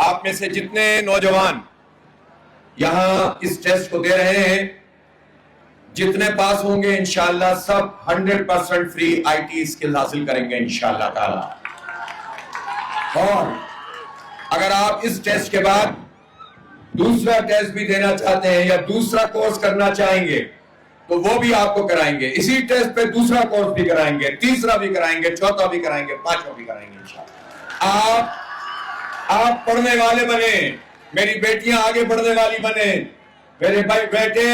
آپ میں سے جتنے نوجوان یہاں اس ٹیسٹ کو دے رہے ہیں، جتنے پاس ہوں گے انشاءاللہ سب 100% فری آئی ٹی اسکل حاصل کریں گے انشاءاللہ تعالی۔ اور اگر آپ اس ٹیسٹ کے بعد دوسرا ٹیسٹ بھی دینا چاہتے ہیں یا دوسرا کورس کرنا چاہیں گے تو وہ بھی آپ کو کرائیں گے، اسی ٹیسٹ پہ دوسرا کورس بھی کرائیں گے، تیسرا بھی کرائیں گے، چوتھا بھی کرائیں گے، پانچواں بھی کرائیں گے انشاءاللہ۔ آپ پڑھنے والے بنیں، میری بیٹیاں آگے بڑھنے والی بنیں، میرے بھائی بیٹے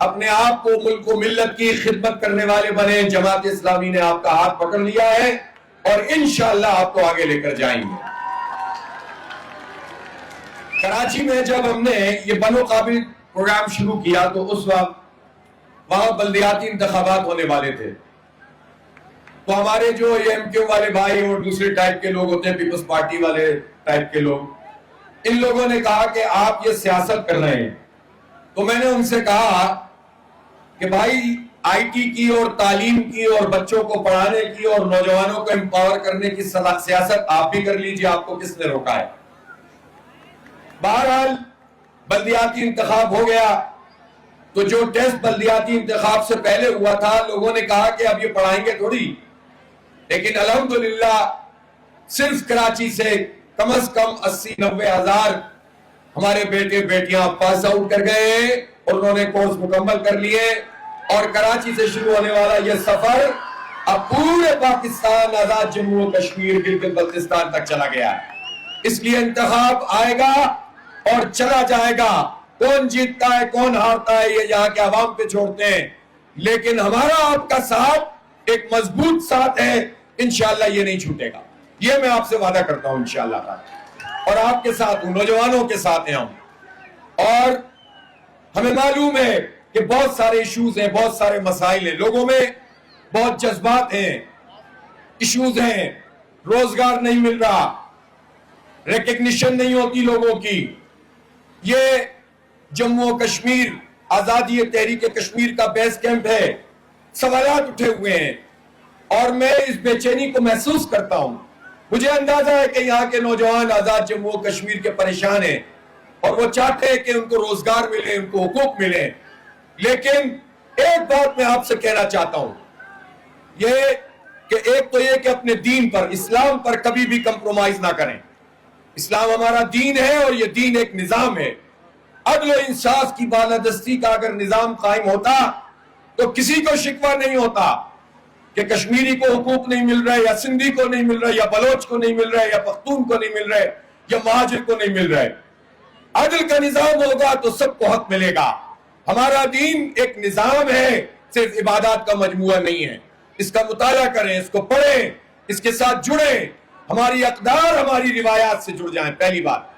اپنے آپ کو ملک و ملت کی خدمت کرنے والے بنیں۔ جماعت اسلامی نے آپ کا ہاتھ پکڑ لیا ہے اور انشاءاللہ آپ کو آگے لے کر جائیں گے۔ کراچی میں جب ہم نے یہ بنو قابل پروگرام شروع کیا تو اس وقت وہاں بلدیاتی انتخابات ہونے والے تھے، تو ہمارے جو اے ایم کیو والے بھائی اور دوسرے ٹائپ کے لوگ ہوتے ہیں، پیپلز پارٹی والے ٹائپ کے لوگ، ان لوگوں نے کہا کہ آپ یہ سیاست کر رہے ہیں۔ تو میں نے ان سے کہا کہ بھائی آئی ٹی کی اور تعلیم کی اور بچوں کو پڑھانے کی اور نوجوانوں کو امپاور کرنے کی سیاست آپ بھی کر لیجئے، آپ کو کس نے روکا ہے؟ بہرحال بلدیاتی انتخاب ہو گیا، تو جو ٹیسٹ بلدیاتی انتخاب سے پہلے ہوا تھا لوگوں نے کہا کہ اب یہ پڑھائیں گے تھوڑی، لیکن الحمدللہ صرف کراچی سے کم از کم 80-90 ہزار ہمارے بیٹے بیٹیاں پاس آؤٹ کر گئے اور انہوں نے کورس مکمل کر لیے، اور کراچی سے شروع ہونے والا یہ سفر اب پورے پاکستان، آزاد جموں و کشمیر، گلگت بلتستان تک چلا گیا ہے۔ اس لیے انتخاب آئے گا اور چلا جائے گا، کون جیتتا ہے کون ہارتا ہے یہ یہاں کے عوام پہ چھوڑتے ہیں، لیکن ہمارا آپ کا ساتھ ایک مضبوط ساتھ ہے، انشاءاللہ یہ نہیں چھوٹے گا، یہ میں آپ سے وعدہ کرتا ہوں انشاءاللہ، اور آپ کے ساتھ ہوں، نوجوانوں کے ساتھ ہیں ہم۔ اور ہمیں معلوم ہے کہ بہت سارے ایشوز ہیں، بہت سارے مسائل ہیں، لوگوں میں بہت جذبات ہیں، ایشوز ہیں، روزگار نہیں مل رہا، ریکگنیشن نہیں ہوتی لوگوں کی۔ یہ جموں و کشمیر آزادی تحریک کشمیر کا بیس کیمپ ہے، سوالات اٹھے ہوئے ہیں اور میں اس بے چینی کو محسوس کرتا ہوں۔ مجھے اندازہ ہے کہ یہاں کے نوجوان آزاد جموں و کشمیر کے پریشان ہیں اور وہ چاہتے ہیں کہ ان کو روزگار ملے، ان کو حقوق ملے، لیکن ایک بات میں آپ سے کہنا چاہتا ہوں، یہ کہ ایک تو یہ کہ اپنے دین پر، اسلام پر کبھی بھی کمپرومائز نہ کریں۔ اسلام ہمارا دین ہے اور یہ دین ایک نظام ہے، عدل و انصاف کی بالادستی کا اگر نظام قائم ہوتا تو کسی کو شکوہ نہیں ہوتا کہ کشمیری کو حقوق نہیں مل رہے، یا سندھی کو نہیں مل رہے، یا بلوچ کو نہیں مل رہے، یا پختون کو نہیں مل رہے، یا مہاجر کو نہیں مل رہے۔ عدل کا نظام ہوگا تو سب کو حق ملے گا۔ ہمارا دین ایک نظام ہے، صرف عبادات کا مجموعہ نہیں ہے۔ اس کا مطالعہ کریں، اس کو پڑھیں، اس کے ساتھ جڑیں، ہماری اقدار ہماری روایات سے جڑ جائیں، پہلی بات۔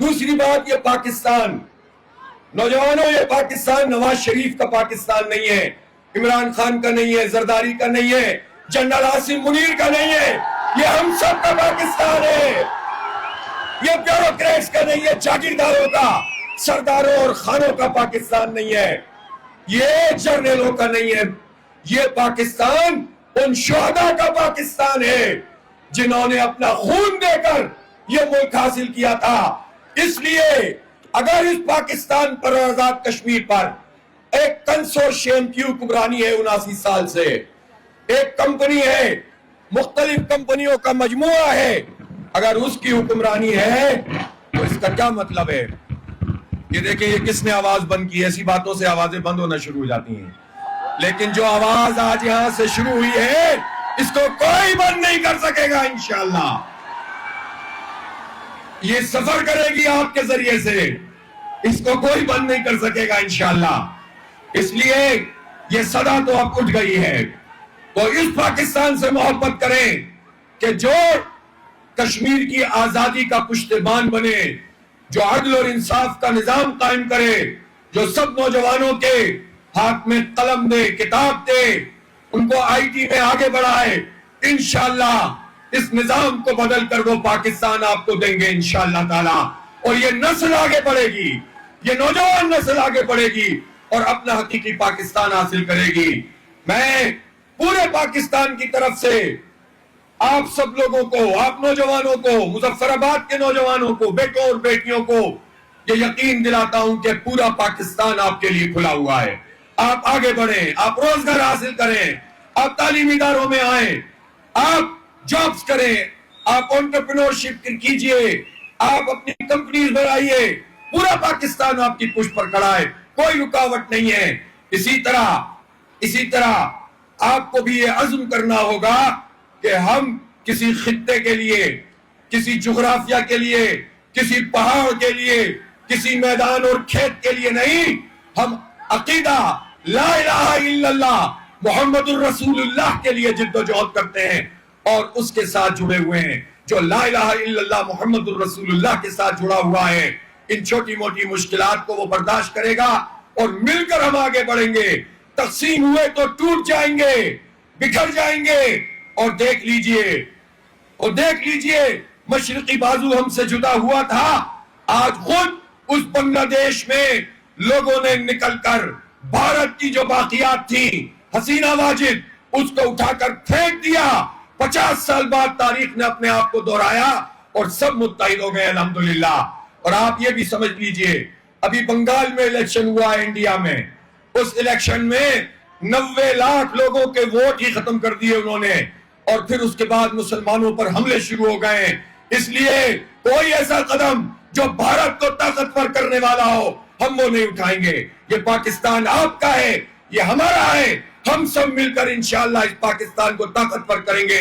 دوسری بات، یہ پاکستان، نوجوانوں، یہ پاکستان نواز شریف کا پاکستان نہیں ہے، عمران خان کا نہیں ہے، زرداری کا نہیں ہے، جنرل عاصم منیر کا نہیں ہے، یہ ہم سب کا پاکستان ہے۔ یہ بیوروکریٹس کا نہیں ہے، جاگیرداروں کا، سرداروں اور خانوں کا پاکستان نہیں ہے، یہ جرنیلوں کا نہیں ہے، یہ پاکستان ان شہداء کا پاکستان ہے جنہوں نے اپنا خون دے کر یہ ملک حاصل کیا تھا۔ اس لیے اگر اس پاکستان پر اور آزاد کشمیر پر ایک کنسورشیم کی حکمرانی ہے 79 سال سے، ایک کمپنی ہے، مختلف کمپنیوں کا مجموعہ ہے، اگر اس کی حکمرانی ہے تو اس کا کیا مطلب ہے؟ یہ دیکھیں یہ کس نے آواز بند کی ہے، ایسی باتوں سے آوازیں بند ہونا شروع ہو جاتی ہیں، لیکن جو آواز آج یہاں سے شروع ہوئی ہے اس کو کوئی بند نہیں کر سکے گا انشاءاللہ۔ یہ سفر کرے گی آپ کے ذریعے سے، اس کو کوئی بند نہیں کر سکے گا انشاءاللہ۔ اس لیے یہ صدا تو اب اٹھ گئی ہے، تو اس پاکستان سے محبت کریں کہ جو کشمیر کی آزادی کا پشتبان بنے، جو عدل اور انصاف کا نظام قائم کرے، جو سب نوجوانوں کے ہاتھ میں قلم دے، کتاب دے، ان کو آئی ٹی میں آگے بڑھائے، انشاءاللہ اس نظام کو بدل کر وہ پاکستان آپ کو دیں گے انشاءاللہ تعالی، اور یہ نسل آگے بڑھے گی، یہ نوجوان نسل آگے بڑھے گی اور اپنا حقیقی پاکستان حاصل کرے گی۔ میں پورے پاکستان کی طرف سے آپ سب لوگوں کو، آپ نوجوانوں کو، مظفرآباد کے نوجوانوں کو، بیٹوں اور بیٹیوں کو یہ یقین دلاتا ہوں کہ پورا پاکستان آپ کے لیے کھلا ہوا ہے. آپ آگے بڑھیں، آپ روزگار حاصل کریں، آپ تعلیمی اداروں میں آئیں، آپ جابز کریں، آپ انٹرپرینورشپ کیجئے، آپ اپنی کمپنیز بنائیے. پورا پاکستان آپ کی پشت پر کھڑا ہے، کوئی رکاوٹ نہیں ہے. اسی طرح آپ کو بھی یہ عزم کرنا ہوگا کہ ہم کسی خطے کے لیے، کسی جغرافیہ کے لیے، کسی پہاڑ کے لیے، کسی میدان اور کھیت کے لیے نہیں، ہم عقیدہ لا الہ الا اللہ محمد الرسول اللہ کے لیے جد و جہد کرتے ہیں اور اس کے ساتھ جڑے ہوئے ہیں. جو لا الہ الا اللہ محمد الرسول اللہ کے ساتھ جڑا ہوا ہے، ان چھوٹی موٹی مشکلات کو وہ برداشت کرے گا اور مل کر ہم آگے بڑھیں گے. تقسیم ہوئے تو ٹوٹ جائیں گے، بکھر جائیں گے. اور دیکھ لیجئے مشرقی بازو ہم سے جدا ہوا تھا، آج خود اس بنگلہ دیش میں لوگوں نے نکل کر بھارت کی جو باقیات تھی حسینہ واجد، اس کو اٹھا کر پھینک دیا. 50 سال بعد تاریخ نے اپنے آپ کو دہرایا اور سب متحد ہو گئے الحمدللہ. اور آپ یہ بھی سمجھ لیجئے، ابھی بنگال میں الیکشن ہوا ہے انڈیا میں، اس الیکشن میں 90 لاکھ لوگوں کے ووٹ ہی ختم کر دیے انہوں نے، اور پھر اس کے بعد مسلمانوں پر حملے شروع ہو گئے. اس لیے کوئی ایسا قدم جو بھارت کو طاقتور کرنے والا ہو ہم وہ نہیں اٹھائیں گے. یہ پاکستان آپ کا ہے، یہ ہمارا ہے. ہم سب مل کر انشاءاللہ اس پاکستان کو طاقتور کریں گے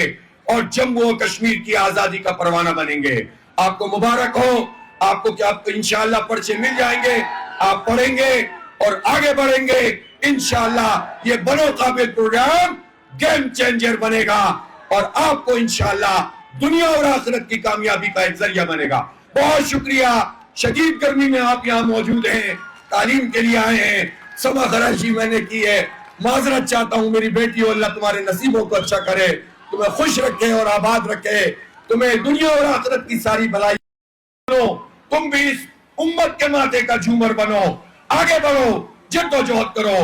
اور جموں و کشمیر کی آزادی کا پروانہ بنیں گے. آپ کو مبارک ہو. آپ کو انشاءاللہ پرچے مل جائیں گے، آپ پڑھیں گے اور آگے بڑھیں گے. انشاءاللہ یہ بنو قابل پروگرام گیم چینجر بنے گا اور آپ کو انشاءاللہ دنیا اور آخرت کی کامیابی کا ایک ذریعہ بنے گا. بہت شکریہ. شدید گرمی میں آپ یہاں موجود ہیں، تعلیم کے لیے آئے ہیں. سما خراشی میں نے کی ہے، معذرت چاہتا ہوں. میری بیٹی اللہ تمہارے نصیبوں کو اچھا کرے، تمہیں خوش رکھے اور آباد رکھے، تمہیں دنیا اور آخرت کی ساری بھلائی بنو. تم بھی اس امت کے ماتھے کا جھومر بنو، آگے بڑھو، جد و جہد کرو.